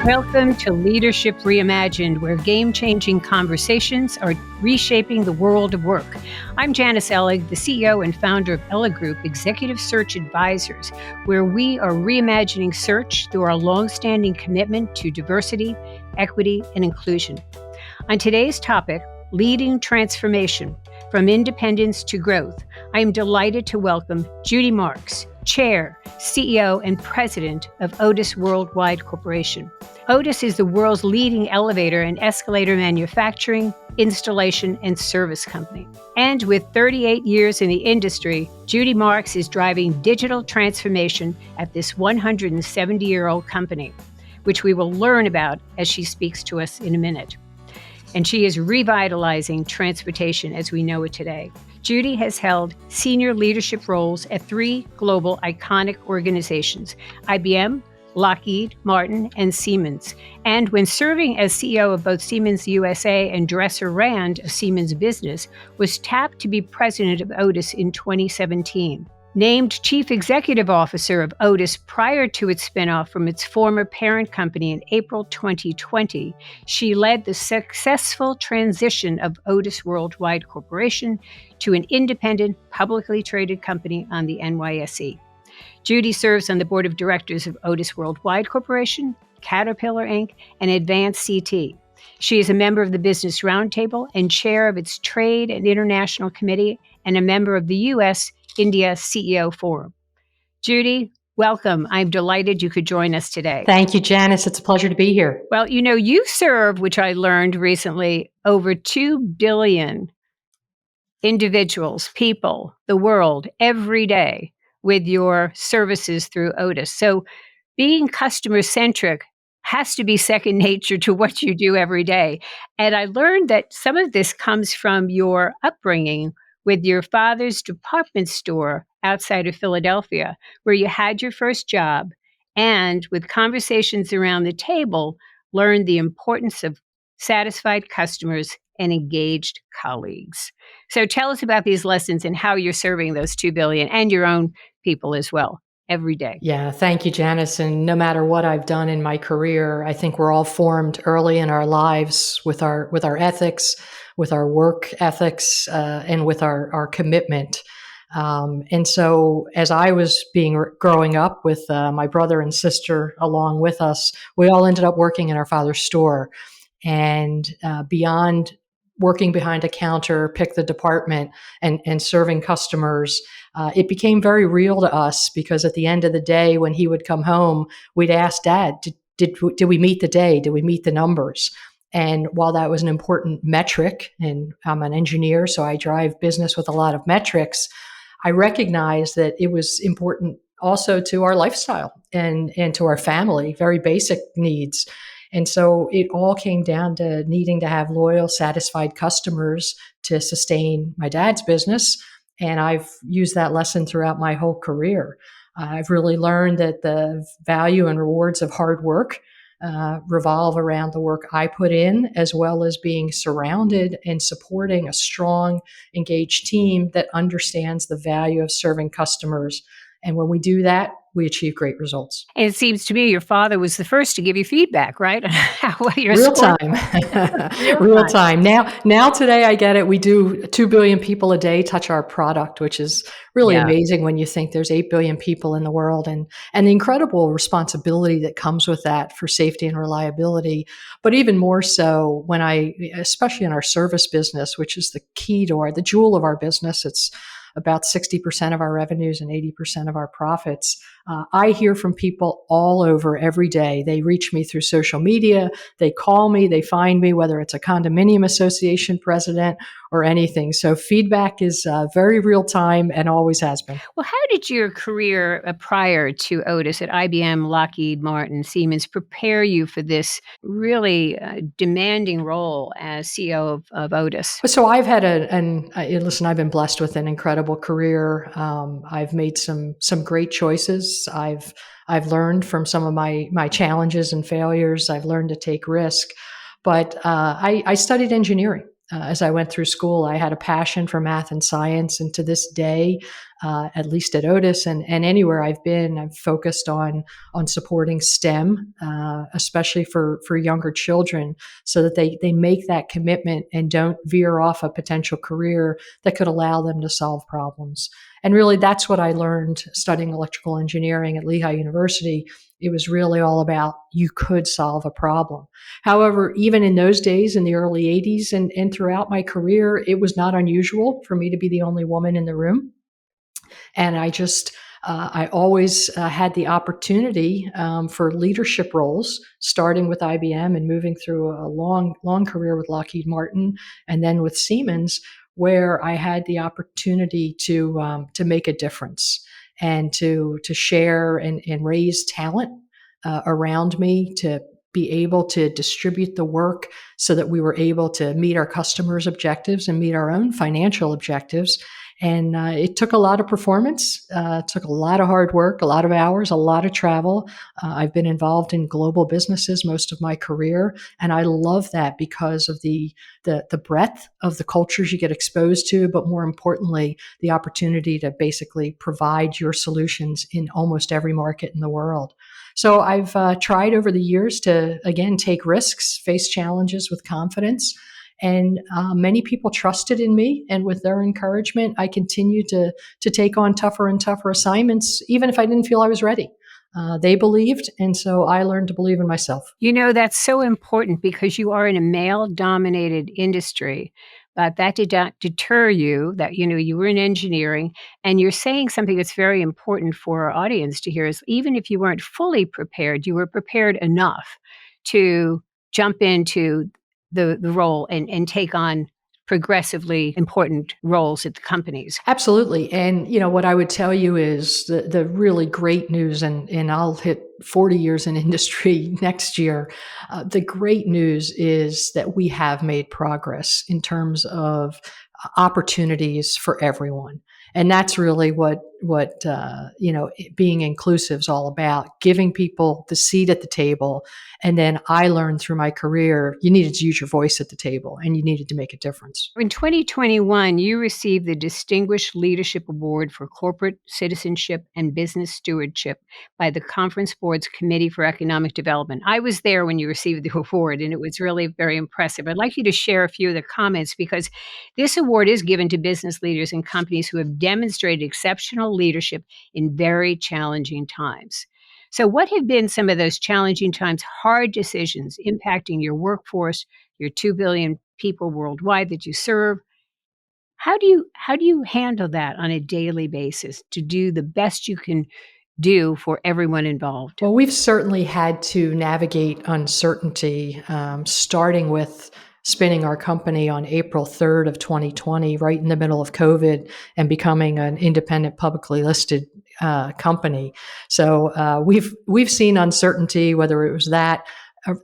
Welcome to Leadership Reimagined, where game-changing conversations are reshaping the world of work. I'm Janice Ellig, the CEO and founder of Ellig Group Executive Search Advisors, where we are reimagining search through our long-standing commitment to diversity, equity, and inclusion. On today's topic, Leading Transformation, from Independence to Growth, I am delighted to welcome Judy Marks, Chair, CEO, and President of Otis Worldwide Corporation. Otis is the world's leading elevator and escalator manufacturing, installation, and service company. And with 38 years in the industry, Judy Marks is driving digital transformation at this 170-year-old company, which we will learn about as she speaks to us in a minute. And she is revitalizing transportation as we know it today. Judy has held senior leadership roles at 3 global iconic organizations, IBM, Lockheed Martin, and Siemens. And when serving as CEO of both Siemens USA and Dresser Rand, a Siemens business, was tapped to be president of Otis in 2017. Named Chief Executive Officer of Otis prior to its spinoff from its former parent company in April 2020, she led the successful transition of Otis Worldwide Corporation to an independent, publicly traded company on the NYSE. Judy serves on the board of directors of Otis Worldwide Corporation, Caterpillar Inc., and Advanced CT. She is a member of the Business Roundtable and chair of its Trade and International Committee and a member of the U.S. India CEO Forum. Judy, welcome. I'm delighted you could join us today. Thank you, Janice. It's a pleasure to be here. Well, you know, you serve, which I learned recently, over 2 billion individuals, people, the world, every day with your services through Otis. So being customer-centric has to be second nature to what you do every day. And I learned that some of this comes from your upbringing with your father's department store outside of Philadelphia, where you had your first job, and with conversations around the table, learned the importance of satisfied customers and engaged colleagues. So tell us about these lessons and how you're serving those 2 billion and your own people as well every day. Yeah, thank you, Janice. And no matter what I've done in my career, I think we're all formed early in our lives with our ethics, with our work ethics, and with our commitment. And so as I was growing up with my brother and sister along with us, we all ended up working in our father's store. And beyond working behind a counter, pick the department, and serving customers, it became very real to us because at the end of the day, when he would come home, we'd ask Dad, did we meet the day? Did we meet the numbers? And while that was an important metric, and I'm an engineer, so I drive business with a lot of metrics, I recognized that it was important also to our lifestyle and to our family, very basic needs. And so it all came down to needing to have loyal, satisfied customers to sustain my dad's business. And I've used that lesson throughout my whole career. I've really learned that the value and rewards of hard work revolve around the work I put in, as well as being surrounded and supporting a strong, engaged team that understands the value of serving customers. And when we do that, we achieve great results. And it seems to me your father was the first to give you feedback, right? Real time. Real time. Now today I get it. We do 2 billion people a day touch our product, which is really amazing when you think there's 8 billion people in the world and the incredible responsibility that comes with that for safety and reliability. But even more so when especially in our service business, which is the key to the jewel of our business, it's about 60% of our revenues and 80% of our profits. I hear from people all over every day. They reach me through social media. They call me. They find me, whether it's a condominium association president or anything. So feedback is very real time and always has been. Well, how did your career prior to Otis at IBM, Lockheed Martin, Siemens prepare you for this really demanding role as CEO of Otis? So I've had listen, I've been blessed with an incredible career. I've made some great choices. I've learned from some of my challenges and failures. I've learned to take risk, but I studied engineering. As I went through school, I had a passion for math and science. And to this day, at least at Otis and anywhere I've been, I've focused on supporting STEM, especially for younger children, so that they make that commitment and don't veer off a potential career that could allow them to solve problems. And really, that's what I learned studying electrical engineering at Lehigh University. It was really all about you could solve a problem. However, even in those days, in the early 80s and throughout my career, it was not unusual for me to be the only woman in the room. And I always had the opportunity for leadership roles, starting with IBM and moving through a long career with Lockheed Martin and then with Siemens, where I had the opportunity to make a difference and to share and raise talent around me, to be able to distribute the work so that we were able to meet our customers' objectives and meet our own financial objectives. And it took a lot of performance, took a lot of hard work, a lot of hours, a lot of travel. I've been involved in global businesses most of my career, and I love that because of the breadth of the cultures you get exposed to, but more importantly, the opportunity to basically provide your solutions in almost every market in the world. So I've tried over the years to, again, take risks, face challenges with confidence. And many people trusted in me. And with their encouragement, I continued to take on tougher and tougher assignments, even if I didn't feel I was ready. They believed. And so I learned to believe in myself. You know, that's so important because you are in a male-dominated industry, but that did not deter you, that, you were in engineering, and you're saying something that's very important for our audience to hear is even if you weren't fully prepared, you were prepared enough to jump into the role and take on progressively important roles at the companies. Absolutely. And, what I would tell you is the really great news, and I'll hit 40 years in industry next year. The great news is that we have made progress in terms of opportunities for everyone. And that's really what being inclusive is all about, giving people the seat at the table. And then I learned through my career, you needed to use your voice at the table and you needed to make a difference. In 2021, you received the Distinguished Leadership Award for Corporate Citizenship and Business Stewardship by the Conference Board's Committee for Economic Development. I was there when you received the award, and it was really very impressive. I'd like you to share a few of the comments because this award is given to business leaders and companies who have demonstrated exceptional leadership in very challenging times. So what have been some of those challenging times, hard decisions impacting your workforce, your 2 billion people worldwide that you serve? How do you handle that on a daily basis to do the best you can do for everyone involved? Well, we've certainly had to navigate uncertainty, starting with spinning our company on April 3rd of 2020, right in the middle of COVID, and becoming an independent publicly listed company. So we've seen uncertainty, whether it was that,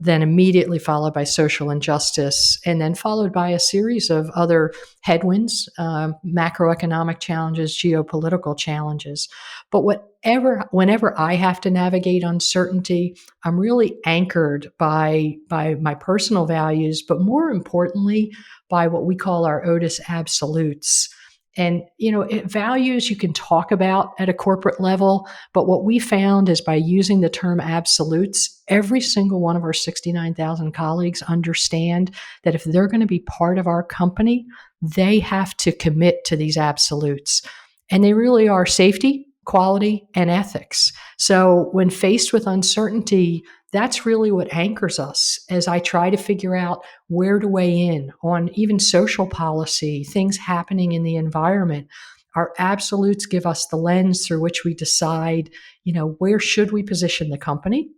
then immediately followed by social injustice, and then followed by a series of other headwinds, macroeconomic challenges, geopolitical challenges. But whenever I have to navigate uncertainty, I'm really anchored by my personal values, but more importantly, by what we call our Otis absolutes. And, values you can talk about at a corporate level, but what we found is by using the term absolutes, every single one of our 69,000 colleagues understand that if they're going to be part of our company, they have to commit to these absolutes. And they really are safety, quality, and ethics. So when faced with uncertainty, that's really what anchors us as I try to figure out where to weigh in on even social policy, things happening in the environment. Our absolutes give us the lens through which we decide, where should we position the company?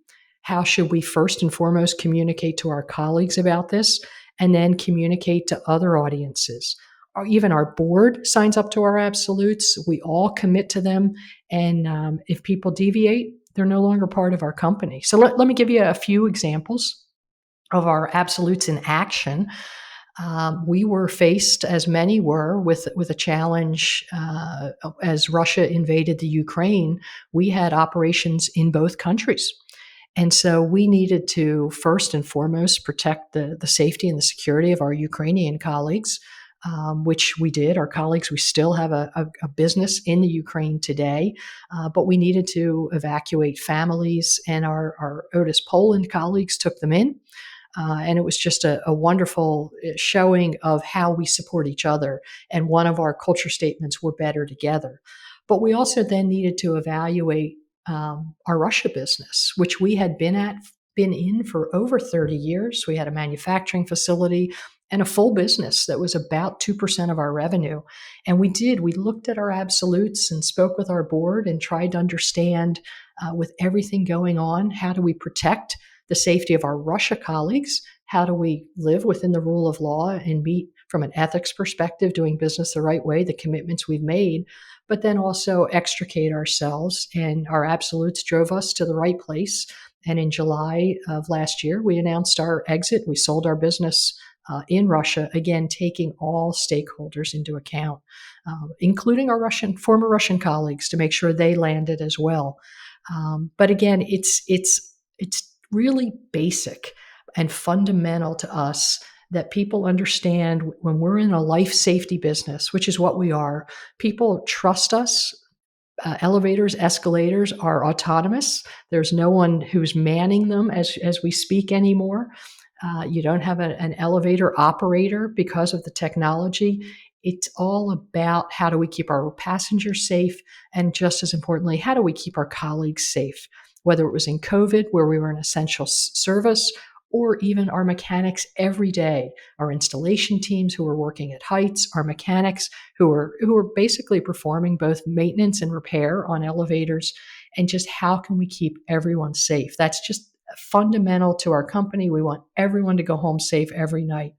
How should we first and foremost communicate to our colleagues about this, and then communicate to other audiences? Or even our board signs up to our absolutes. We all commit to them. And if people deviate, they're no longer part of our company. So let me give you a few examples of our absolutes in action. We were faced, as many were, with a challenge as Russia invaded the Ukraine. We had operations in both countries. And so we needed to first and foremost protect the safety and the security of our Ukrainian colleagues, which we did. Our colleagues, we still have a business in the Ukraine today, but we needed to evacuate families, and our Otis Poland colleagues took them in. And it was just a wonderful showing of how we support each other. And one of our culture statements were better together. But we also then needed to evaluate our Russia business, which we had been in for over 30 years. We had a manufacturing facility and a full business that was about 2% of our revenue. And we looked at our absolutes and spoke with our board and tried to understand, with everything going on, how do we protect the safety of our Russia colleagues? How do we live within the rule of law and meet, from an ethics perspective, doing business the right way, the commitments we've made, but then also extricate ourselves? And our absolutes drove us to the right place. And in July of last year, we announced our exit. We sold our business in Russia, again, taking all stakeholders into account, including our former Russian colleagues, to make sure they landed as well. But again, it's really basic and fundamental to us that people understand when we're in a life safety business, which is what we are. People trust us. Elevators, escalators are autonomous. There's no one who's manning them as we speak anymore. You don't have an elevator operator because of the technology. It's all about how do we keep our passengers safe, and just as importantly, how do we keep our colleagues safe? Whether it was in COVID, where we were an essential service, or even our mechanics every day, our installation teams who are working at heights, our mechanics who are basically performing both maintenance and repair on elevators, and just how can we keep everyone safe? That's just fundamental to our company. We want everyone to go home safe every night.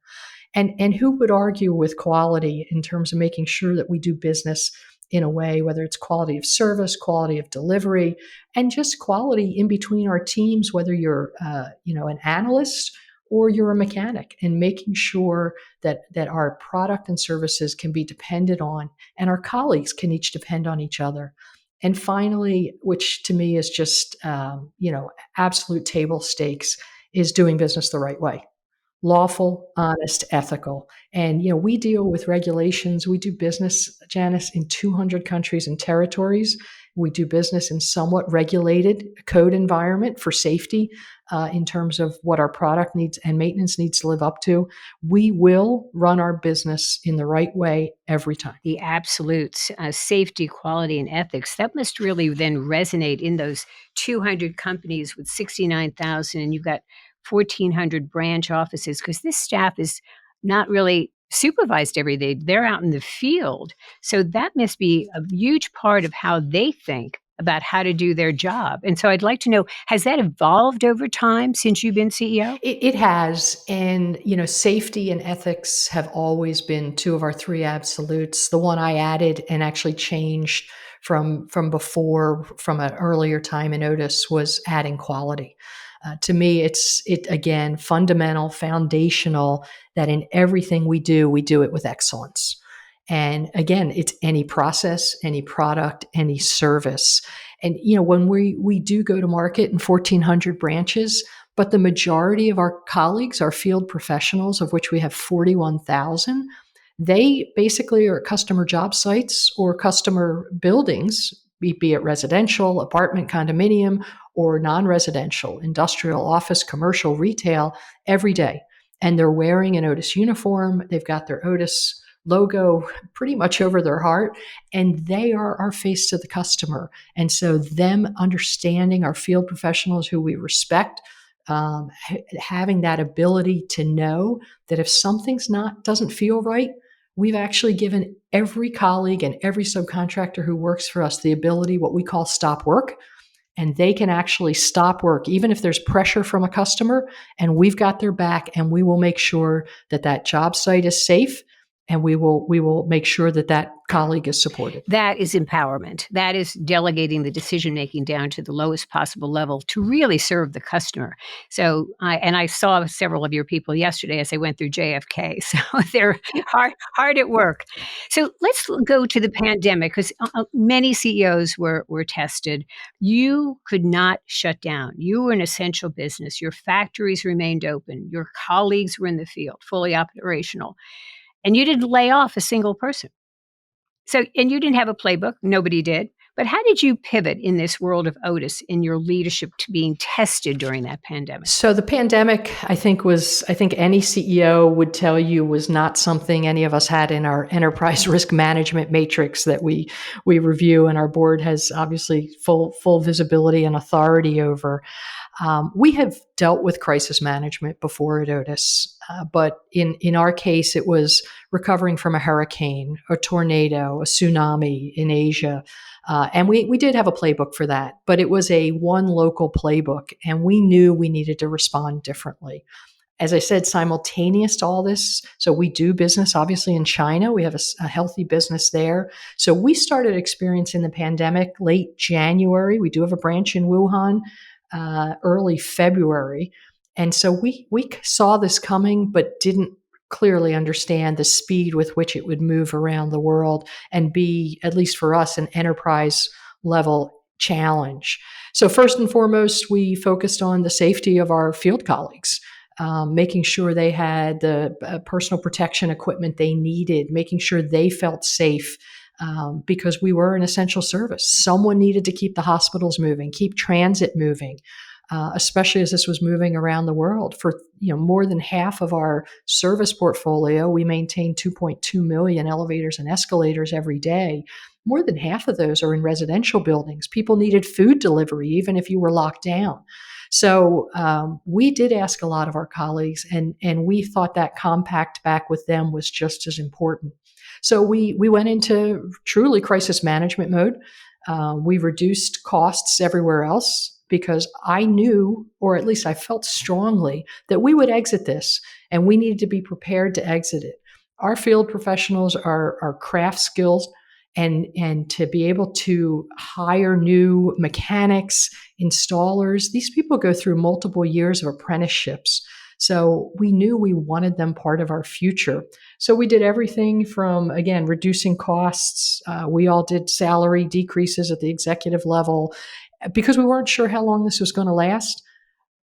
And who would argue with quality in terms of making sure that we do business in a way, whether it's quality of service, quality of delivery, and just quality in between our teams, whether you're an analyst or you're a mechanic, and making sure that our product and services can be depended on, and our colleagues can each depend on each other. And finally, which to me is just absolute table stakes, is doing business the right way. Lawful, honest, ethical. And, we deal with regulations. We do business, Janice, in 200 countries and territories. We do business in somewhat regulated code environment for safety, in terms of what our product needs and maintenance needs to live up to. We will run our business in the right way every time. The absolutes, safety, quality, and ethics, that must really then resonate in those 200 companies with 69,000, and you've got 1,400 branch offices, because this staff is not really supervised every day. They're out in the field. So that must be a huge part of how they think about how to do their job. And so I'd like to know, has that evolved over time since you've been CEO? It has. And, safety and ethics have always been two of our three absolutes. The one I added and actually changed from before, from an earlier time in Otis, was adding quality. To me, it's again, fundamental, foundational, that in everything we do it with excellence. And again, it's any process, any product, any service. And, when we do go to market in 1,400 branches, but the majority of our colleagues are field professionals, of which we have 41,000. They basically are at customer job sites or customer buildings, be it residential, apartment, condominium, or non-residential, industrial, office, commercial, retail, every day. And they're wearing an Otis uniform. They've got their Otis logo pretty much over their heart, and they are our face to the customer. And so them understanding, our field professionals who we respect, having that ability to know that if something's doesn't feel right, we've actually given every colleague and every subcontractor who works for us the ability, what we call stop work. And they can actually stop work, even if there's pressure from a customer, and we've got their back, and we will make sure that job site is safe, and we will make sure that that colleague is supported. That is empowerment. That is delegating the decision making down to the lowest possible level to really serve the customer. So, I saw several of your people yesterday as I went through JFK. So they're hard at work. So let's go to the pandemic, because many CEOs were tested. You could not shut down. You were an essential business. Your factories remained open. Your colleagues were in the field, fully operational, and you didn't lay off a single person. So, and you didn't have a playbook. Nobody did. But how did you pivot in this world of Otis in your leadership to being tested during that pandemic? So the pandemic, I think any CEO would tell you, was not something any of us had in our enterprise risk management matrix that we review, and our board has obviously full visibility and authority over. We have dealt with crisis management before at Otis, but in our case, it was recovering from a hurricane, a tornado, a tsunami in Asia. And we did have a playbook for that, but it was a one local playbook, and we knew we needed to respond differently. As I said, simultaneous to all this, so we do business obviously in China. We have a healthy business there. So we started experiencing the pandemic late January. We do have a branch in Wuhan, early February. And so we saw this coming, but didn't clearly understand the speed with which it would move around the world and be, at least for us, an enterprise level challenge. So first and foremost, we focused on the safety of our field colleagues, making sure they had the personal protection equipment they needed, making sure they felt safe, because we were an essential service. Someone needed to keep the hospitals moving, keep transit moving, especially as this was moving around the world. For more than half of our service portfolio, we maintain 2.2 million elevators and escalators every day. More than half of those are in residential buildings. People needed food delivery, even if you were locked down. So we did ask a lot of our colleagues, and we thought that compact back with them was just as important. So we went into truly crisis management mode. We reduced costs everywhere else, because I knew, or at least I felt strongly, that we would exit this, and we needed to be prepared to exit it. Our field professionals are craft skills, and to be able to hire new mechanics, installers, these people go through multiple years of apprenticeships. So we knew we wanted them part of our future. So we did everything from, again, reducing costs. We all did salary decreases at the executive level, because we weren't sure how long this was going to last.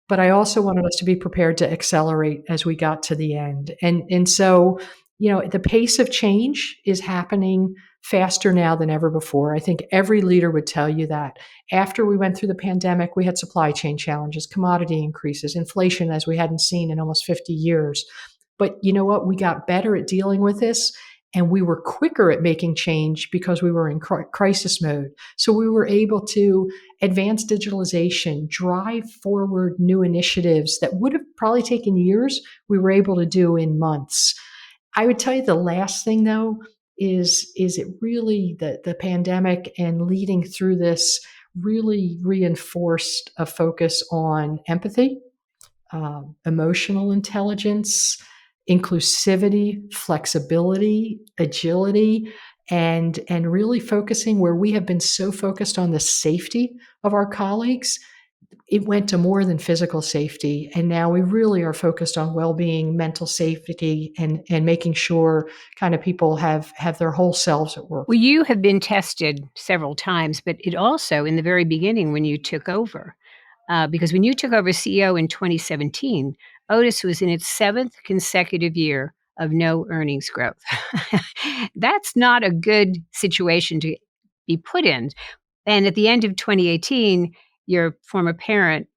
But I also wanted us to be prepared to accelerate as we got to the end. And so, the pace of change is happening faster now than ever before. I think every leader would tell you that. After we went through the pandemic, we had supply chain challenges, commodity increases, inflation as we hadn't seen in almost 50 years. But you know what? We got better at dealing with this, and we were quicker at making change because we were in crisis mode. So we were able to advance digitalization, drive forward new initiatives that would have probably taken years. We were able to do in months. I would tell you the last thing, though, is it really the pandemic and leading through this really reinforced a focus on empathy, emotional intelligence, inclusivity, flexibility, agility, and really focusing where we have been so focused on the safety of our colleagues. It went to more than physical safety, and now we really are focused on well-being, mental safety, and making sure kind of people have their whole selves at work. Well, you have been tested several times, but it also, in the very beginning when you took over, because when you took over CEO in 2017, Otis was in its 7th consecutive year of no earnings growth. That's not a good situation to be put in. And at the end of 2018, your former parent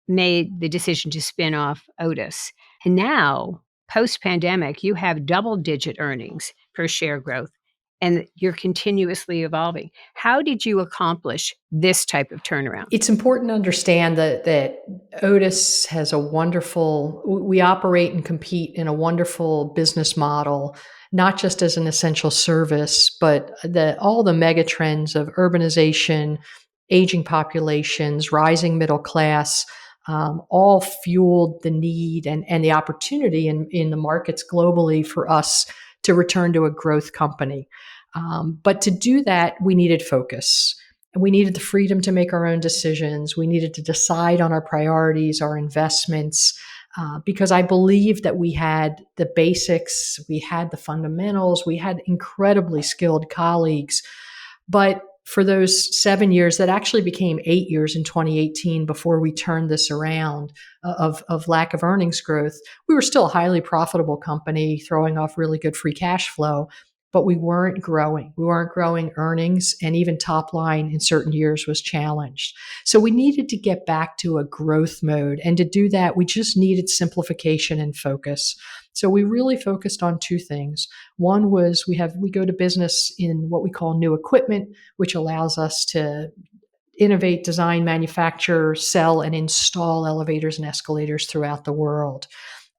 made the decision to spin off Otis. And now, post-pandemic, you have double-digit earnings per share growth, and you're continuously evolving. How did you accomplish this type of turnaround? It's important to understand that Otis has we operate and compete in a wonderful business model, not just as an essential service, but all the mega trends of urbanization, aging populations, rising middle class, all fueled the need and the opportunity in the markets globally for us to return to a growth company. But to do that, we needed focus. And we needed the freedom to make our own decisions. We needed to decide on our priorities, our investments, because I believe that we had the basics, we had the fundamentals, we had incredibly skilled colleagues. But for those 7 years, that actually became 8 years in 2018 before we turned this around of lack of earnings growth. We were still a highly profitable company throwing off really good free cash flow, but we weren't growing. We weren't growing earnings, and even top line in certain years was challenged. So we needed to get back to a growth mode. And to do that, we just needed simplification and focus. So we really focused on two things. One was we go to business in what we call new equipment, which allows us to innovate, design, manufacture, sell, and install elevators and escalators throughout the world.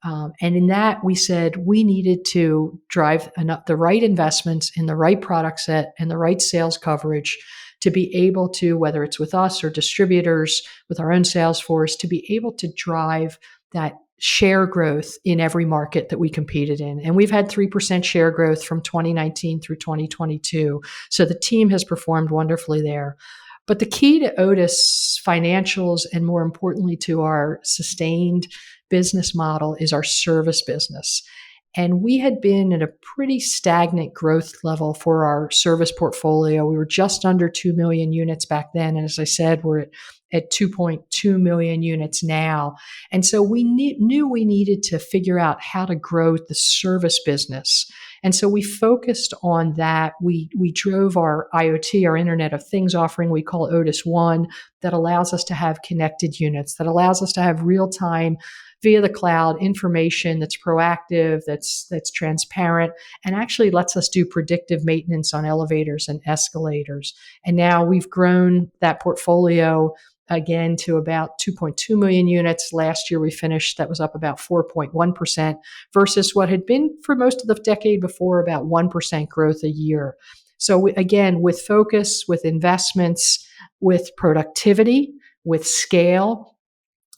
And in that, we said we needed to drive the right investments in the right product set and the right sales coverage to be able to, whether it's with us or distributors, with our own sales force, to be able to drive that share growth in every market that we competed in. And we've had 3% share growth from 2019 through 2022. So the team has performed wonderfully there. But the key to Otis financials, and more importantly to our sustained business model, is our service business. And we had been at a pretty stagnant growth level for our service portfolio. We were just under 2 million units back then. And as I said, we're at 2.2 million units now. And so we knew we needed to figure out how to grow the service business. And so we focused on that. We drove our IoT, our Internet of Things offering, we call Otis One, that allows us to have connected units, that allows us to have real-time via the cloud information that's proactive, that's transparent, and actually lets us do predictive maintenance on elevators and escalators. And now we've grown that portfolio again to about 2.2 million units. Last year we finished, that was up about 4.1% versus what had been for most of the decade before, about 1% growth a year. So again, with focus, with investments, with productivity, with scale.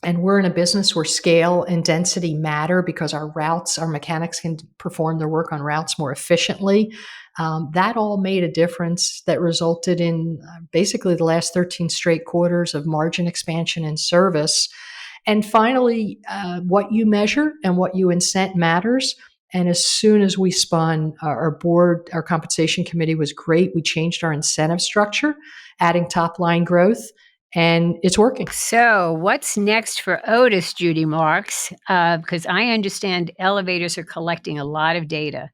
And we're in a business where scale and density matter because our mechanics can perform their work on routes more efficiently. That all made a difference that resulted in basically the last 13 straight quarters of margin expansion and service. And finally, what you measure and what you incent matters. And as soon as we spun, our board, our compensation committee was great. We changed our incentive structure, adding top line growth. And it's working. So what's next for Otis, Judy Marks? Because I understand elevators are collecting a lot of data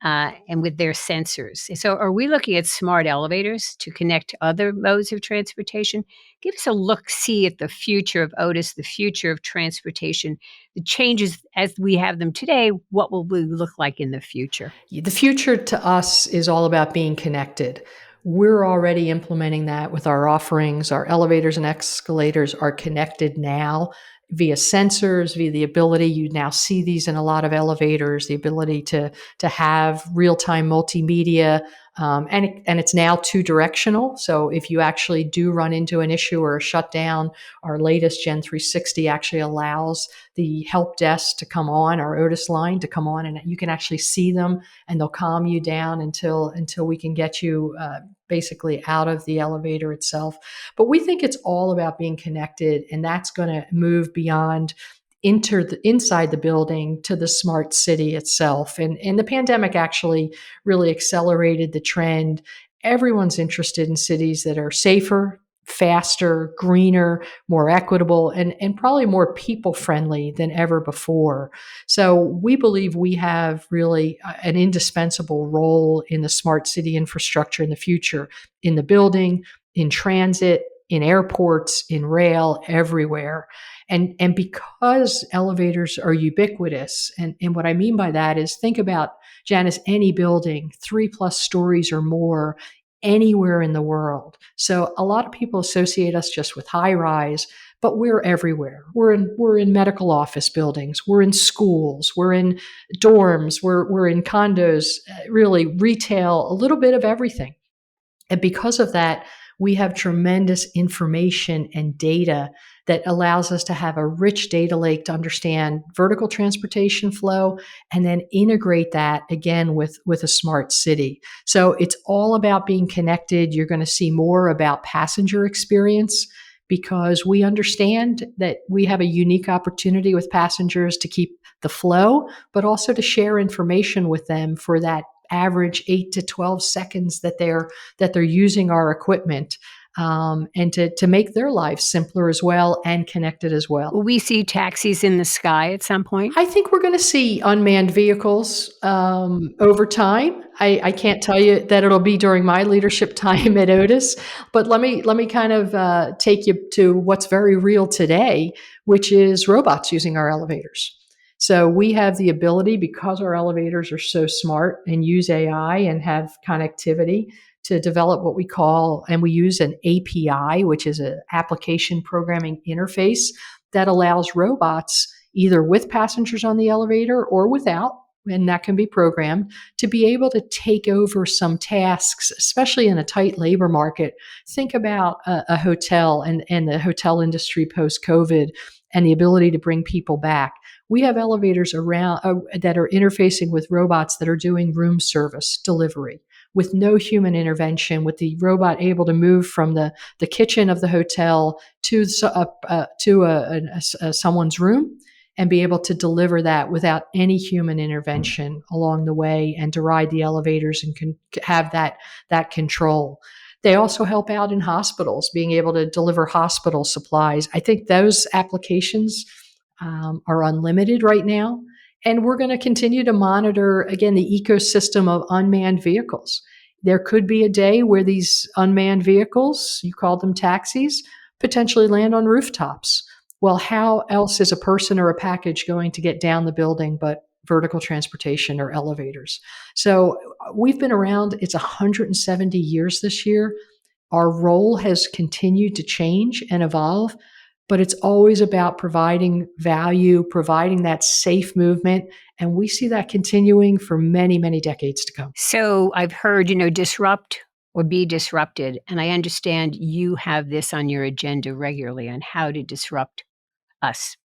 and with their sensors. So are we looking at smart elevators to connect to other modes of transportation? Give us a look-see at the future of Otis, the future of transportation, the changes as we have them today. What will we look like in the future? The future to us is all about being connected. We're already implementing that with our offerings. Our elevators and escalators are connected now via sensors, via the ability, you now see these in a lot of elevators, the ability to have real-time multimedia, and it's now two-directional. So if you actually do run into an issue or a shutdown, our latest Gen 360 actually allows the help desk to come on, our Otis line to come on, and you can actually see them, and they'll calm you down until we can get you basically out of the elevator itself. But we think it's all about being connected, and that's going to move beyond inside the building to the smart city itself. And the pandemic actually really accelerated the trend. Everyone's interested in cities that are safer, faster, greener, more equitable, and probably more people-friendly than ever before. So we believe we have really an indispensable role in the smart city infrastructure in the future, in the building, in transit, in airports, in rail, everywhere. And because elevators are ubiquitous, and what I mean by that is, think about, Janice, any building, 3+ stories or more, anywhere in the world. So a lot of people associate us just with high rise, but we're everywhere. We're in medical office buildings, we're in schools, we're in dorms, we're in condos, really retail, a little bit of everything. And because of that, we have tremendous information and data that allows us to have a rich data lake to understand vertical transportation flow and then integrate that again with a smart city. So it's all about being connected. You're going to see more about passenger experience because we understand that we have a unique opportunity with passengers to keep the flow, but also to share information with them for that average 8 to 12 seconds that they're using our equipment, and to make their lives simpler as well and connected as well. Will we see taxis in the sky at some point? I think we're going to see unmanned vehicles over time. I can't tell you that it'll be during my leadership time at Otis, but let me kind of take you to what's very real today, which is robots using our elevators. So we have the ability, because our elevators are so smart and use AI and have connectivity, to develop what we call, and we use an API, which is an application programming interface that allows robots, either with passengers on the elevator or without, and that can be programmed, to be able to take over some tasks, especially in a tight labor market. Think about a hotel and the hotel industry post-COVID and the ability to bring people back. We have elevators around that are interfacing with robots that are doing room service delivery with no human intervention, with the robot able to move from the kitchen of the hotel to someone's room and be able to deliver that without any human intervention along the way, and to ride the elevators and have that control. They also help out in hospitals, being able to deliver hospital supplies. I think those applications are unlimited right now. And we're going to continue to monitor, again, the ecosystem of unmanned vehicles. There could be a day where these unmanned vehicles, you call them taxis, potentially land on rooftops. Well, how else is a person or a package going to get down the building but vertical transportation or elevators? So we've been around, it's 170 years this year. Our role has continued to change and evolve, but it's always about providing value, providing that safe movement. And we see that continuing for many, many decades to come. So I've heard, disrupt or be disrupted. And I understand you have this on your agenda regularly on how to disrupt us.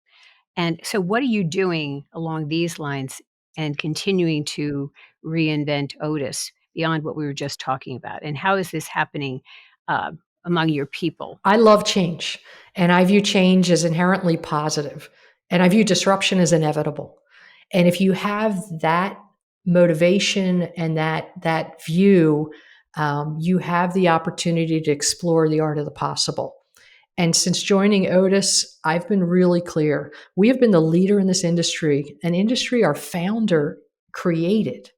And so what are you doing along these lines and continuing to reinvent Otis beyond what we were just talking about? And how is this happening among your people? I love change, and I view change as inherently positive, and I view disruption as inevitable. And if you have that motivation and that view, you have the opportunity to explore the art of the possible. And since joining Otis, I've been really clear. We have been the leader in this industry, an industry our founder created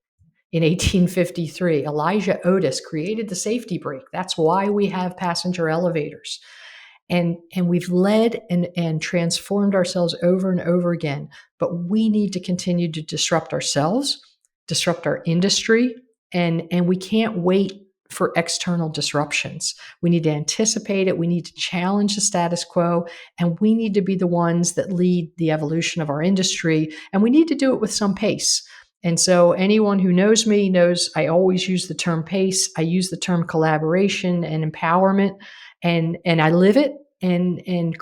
in 1853. Elijah Otis created the safety brake. That's why we have passenger elevators. And we've led and transformed ourselves over and over again. But we need to continue to disrupt ourselves, disrupt our industry, and we can't wait for external disruptions. We need to anticipate it. We need to challenge the status quo, and we need to be the ones that lead the evolution of our industry. And we need to do it with some pace. And so anyone who knows me knows I always use the term pace. I use the term collaboration and empowerment, and I live it and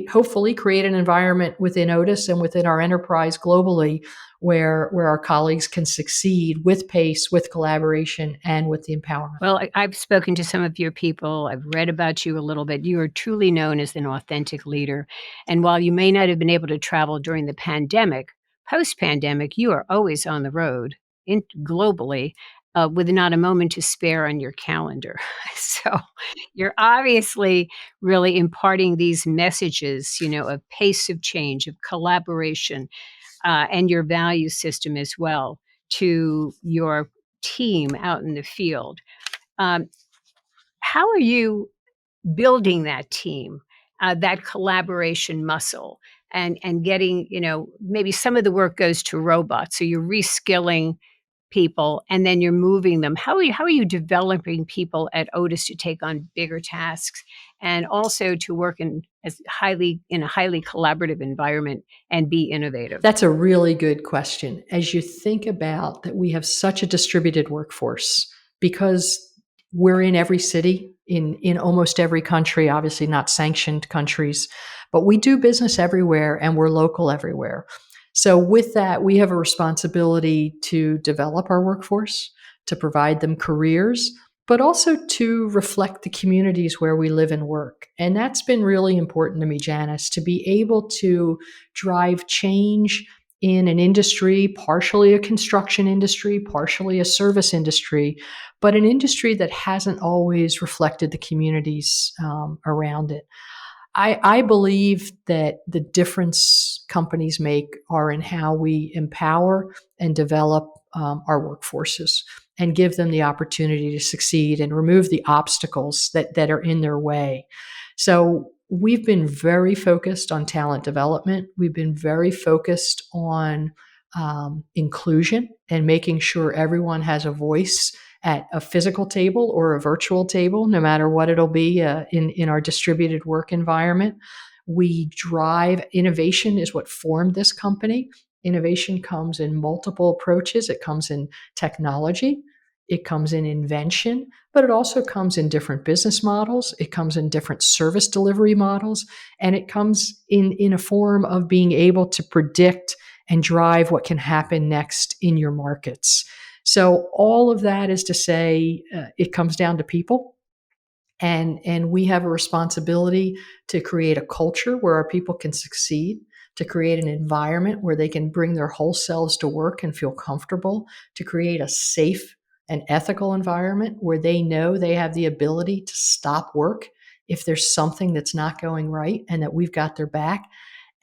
hopefully create an environment within Otis and within our enterprise globally where our colleagues can succeed with pace, with collaboration, and with the empowerment. Well, I've spoken to some of your people. I've read about you a little bit. You are truly known as an authentic leader. And while you may not have been able to travel during the pandemic, post-pandemic, you are always on the road globally with not a moment to spare on your calendar. So you're obviously really imparting these messages, of pace of change, of collaboration, and your value system as well to your team out in the field. How are you building that team, that collaboration muscle, and getting, maybe some of the work goes to robots, so you're reskilling people and then you're moving them. How are you developing people at Otis to take on bigger tasks and also to work in a highly collaborative environment and be innovative? That's a really good question. As you think about that, we have such a distributed workforce because we're in every city, in almost every country, obviously not sanctioned countries, But we do business everywhere and we're local everywhere. So with that, we have a responsibility to develop our workforce, to provide them careers, but also to reflect the communities where we live and work. And that's been really important to me, Janice, to be able to drive change in an industry, partially a construction industry, partially a service industry, but an industry that hasn't always reflected the communities around it. I believe that the difference companies make are in how we empower and develop our workforces and give them the opportunity to succeed and remove the obstacles that are in their way. So we've been very focused on talent development. We've been very focused on inclusion and making sure everyone has a voice at a physical table or a virtual table, no matter what it'll be in our distributed work environment. We drive innovation is what formed this company. Innovation comes in multiple approaches. It comes in technology, it comes in invention, but it also comes in different business models. It comes in different service delivery models, and it comes in a form of being able to predict and drive what can happen next in your markets. So all of that is to say, it comes down to people, and we have a responsibility to create a culture where our people can succeed, to create an environment where they can bring their whole selves to work and feel comfortable, to create a safe and ethical environment where they know they have the ability to stop work if there's something that's not going right and that we've got their back.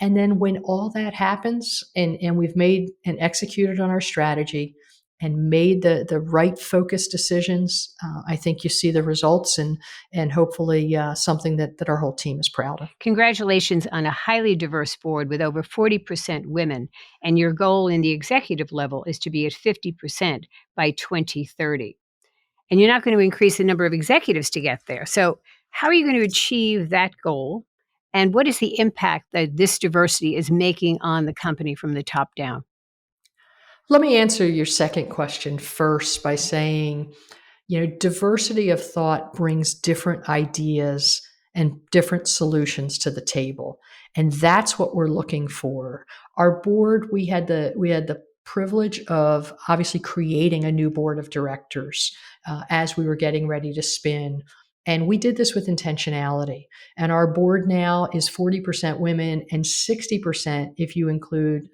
And then when all that happens and we've made and executed on our strategy and made the right focused decisions, I think you see the results and hopefully something that our whole team is proud of. Congratulations on a highly diverse board with over 40% women, and your goal in the executive level is to be at 50% by 2030. And you're not going to increase the number of executives to get there. So how are you going to achieve that goal? And what is the impact that this diversity is making on the company from the top down? Let me answer your second question first by saying, diversity of thought brings different ideas and different solutions to the table. And that's what we're looking for. Our board, we had the privilege of obviously creating a new board of directors as we were getting ready to spin. And we did this with intentionality. And our board now is 40% women and 60% if you include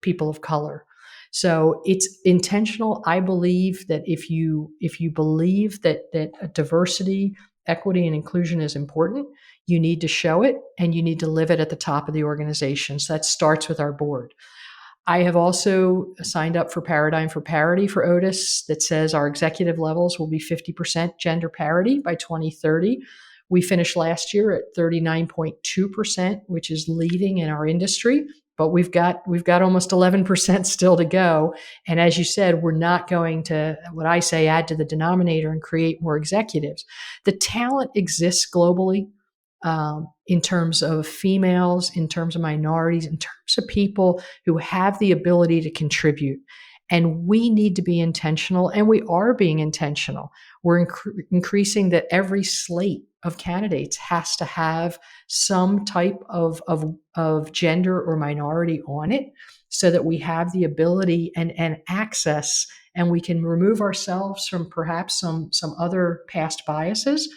people of color. So it's intentional. I believe that if you believe that diversity, equity, and inclusion is important, you need to show it and you need to live it at the top of the organization. So that starts with our board. I have also signed up for Paradigm for Parity for Otis that says our executive levels will be 50% gender parity by 2030. We finished last year at 39.2%, which is leading in our industry, but we've got almost 11% still to go. And as you said, we're not going to, what I say, add to the denominator and create more executives. The talent exists globally. In terms of females, in terms of minorities, in terms of people who have the ability to contribute. And we need to be intentional, and we are being intentional. We're increasing that every slate of candidates has to have some type of gender or minority on it so that we have the ability and access, and we can remove ourselves from perhaps some other past biases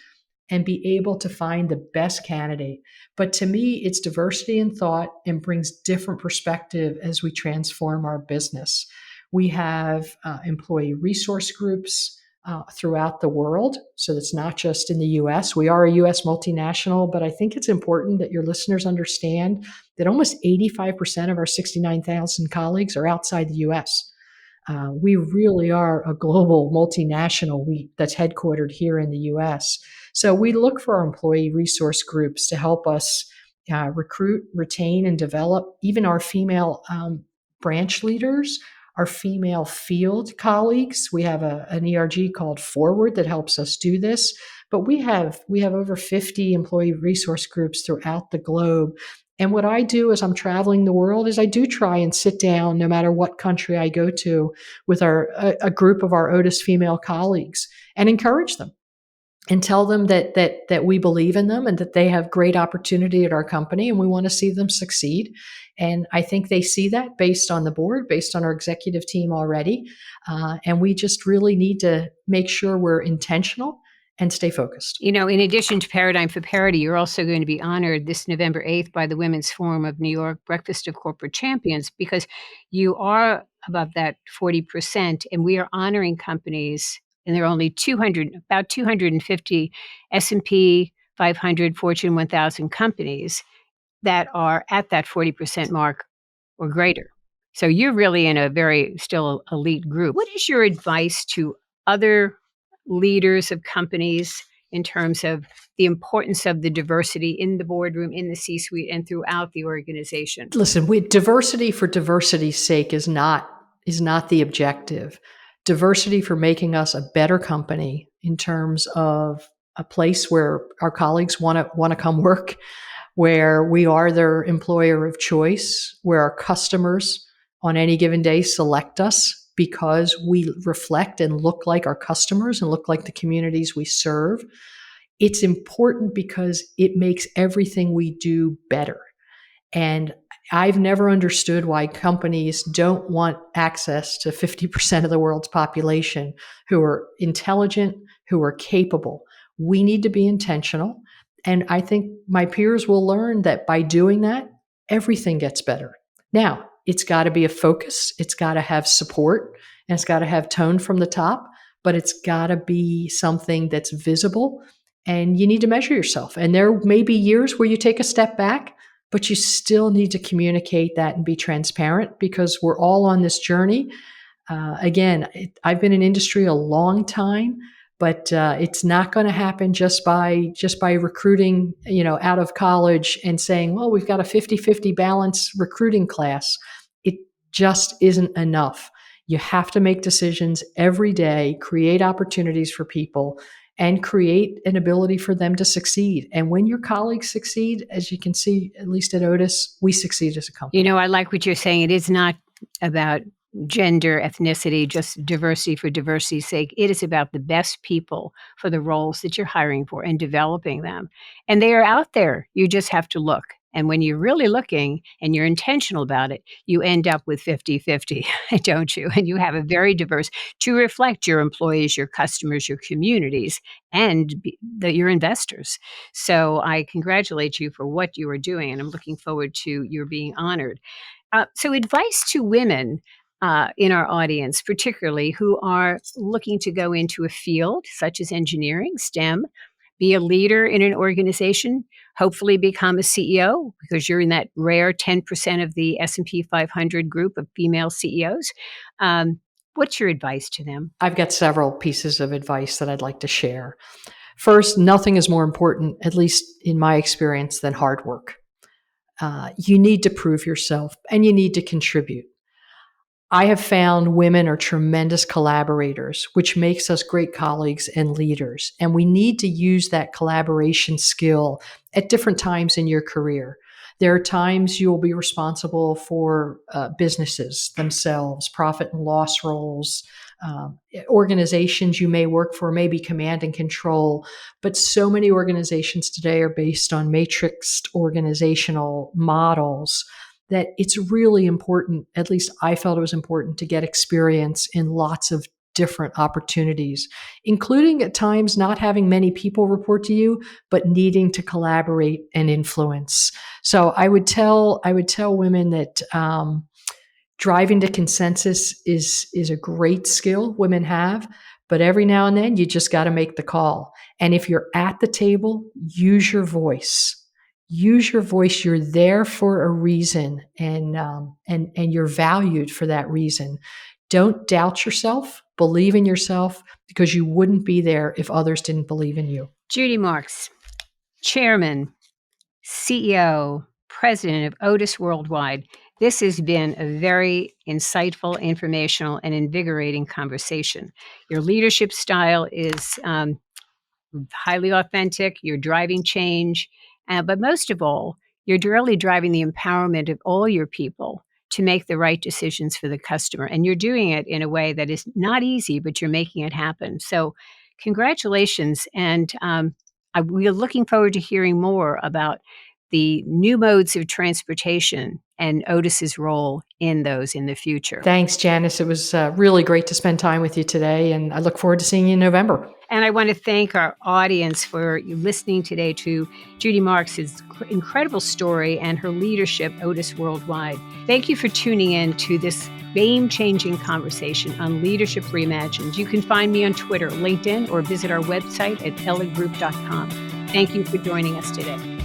and be able to find the best candidate. But to me, it's diversity in thought and brings different perspective as we transform our business. We have employee resource groups throughout the world. So it's not just in the US. We are a US multinational, but I think it's important that your listeners understand that almost 85% of our 69,000 colleagues are outside the US. We really are a global multinational that's headquartered here in the US. So we look for our employee resource groups to help us recruit, retain, and develop even our female branch leaders, our female field colleagues. We have an ERG called Forward that helps us do this. But we have over 50 employee resource groups throughout the globe. And what I do as I'm traveling the world is I do try and sit down, no matter what country I go to, with a group of our Otis female colleagues and encourage them and tell them that we believe in them and that they have great opportunity at our company and we want to see them succeed. And I think they see that based on the board, based on our executive team already. And we just really need to make sure we're intentional and stay focused. In addition to Paradigm for Parity, you're also going to be honored this November 8th by the Women's Forum of New York Breakfast of Corporate Champions, because you are above that 40%, and we are honoring companies, and there are only about 250 S&P 500 Fortune 1000 companies that are at that 40% mark or greater. So you're really in a very still elite group. What is your advice to other leaders of companies in terms of the importance of the diversity in the boardroom, in the C-suite, and throughout the organization? Listen, diversity for diversity's sake is not the objective. Diversity for making us a better company in terms of a place where our colleagues want to come work, where we are their employer of choice, where our customers on any given day select us because we reflect and look like our customers and look like the communities we serve. It's important because it makes everything we do better. And I've never understood why companies don't want access to 50% of the world's population who are intelligent, who are capable. We need to be intentional. And I think my peers will learn that by doing that, everything gets better. Now, it's got to be a focus. It's got to have support, and it's got to have tone from the top, but it's got to be something that's visible, and you need to measure yourself. And there may be years where you take a step back, but you still need to communicate that and be transparent, because we're all on this journey. Again, I've been in industry a long time, but it's not going to happen just by recruiting, out of college and saying, well, we've got a 50-50 balance recruiting class. It just isn't enough. You have to make decisions every day, create opportunities for people, and create an ability for them to succeed. And when your colleagues succeed, as you can see, at least at Otis, we succeed as a company. I like what you're saying. It is not about gender, ethnicity, just diversity for diversity's sake. It is about the best people for the roles that you're hiring for and developing them. And they are out there. You just have to look. And when you're really looking and you're intentional about it, you end up with 50-50, don't you? And you have a very diverse, to reflect your employees, your customers, your communities, and your investors. So I congratulate you for what you are doing, and I'm looking forward to your being honored. So advice to women in our audience, particularly who are looking to go into a field such as engineering, STEM, be a leader in an organization, hopefully become a CEO, because you're in that rare 10% of the S&P 500 group of female CEOs. What's your advice to them? I've got several pieces of advice that I'd like to share. First, nothing is more important, at least in my experience, than hard work. You need to prove yourself and you need to contribute. I have found women are tremendous collaborators, which makes us great colleagues and leaders. And we need to use that collaboration skill at different times in your career. There are times you will be responsible for businesses themselves, profit and loss roles, organizations you may work for, maybe command and control. But so many organizations today are based on matrixed organizational models that it's really important, at least I felt it was important, to get experience in lots of different opportunities, including at times not having many people report to you, but needing to collaborate and influence. So I would tell women that driving to consensus is a great skill women have, but every now and then you just got to make the call. And if you're at the table, use your voice. Use your voice. You're there for a reason, and you're valued for that reason. Don't doubt yourself. Believe in yourself, because you wouldn't be there if others didn't believe in you. Judy Marks, Chairman, CEO, President of Otis Worldwide. This has been a very insightful, informational, and invigorating conversation. Your leadership style is highly authentic. You're driving change. But most of all, you're really driving the empowerment of all your people to make the right decisions for the customer. And you're doing it in a way that is not easy, but you're making it happen. So Congratulations. And we are looking forward to hearing more about the new modes of transportation and Otis's role in those in the future. Thanks, Janice. It was really great to spend time with you today, and I look forward to seeing you in November. And I want to thank our audience for listening today to Judy Marks' incredible story and her leadership, Otis Worldwide. Thank you for tuning in to this game-changing conversation on Leadership Reimagined. You can find me on Twitter, LinkedIn, or visit our website at elliggroup.com. Thank you for joining us today.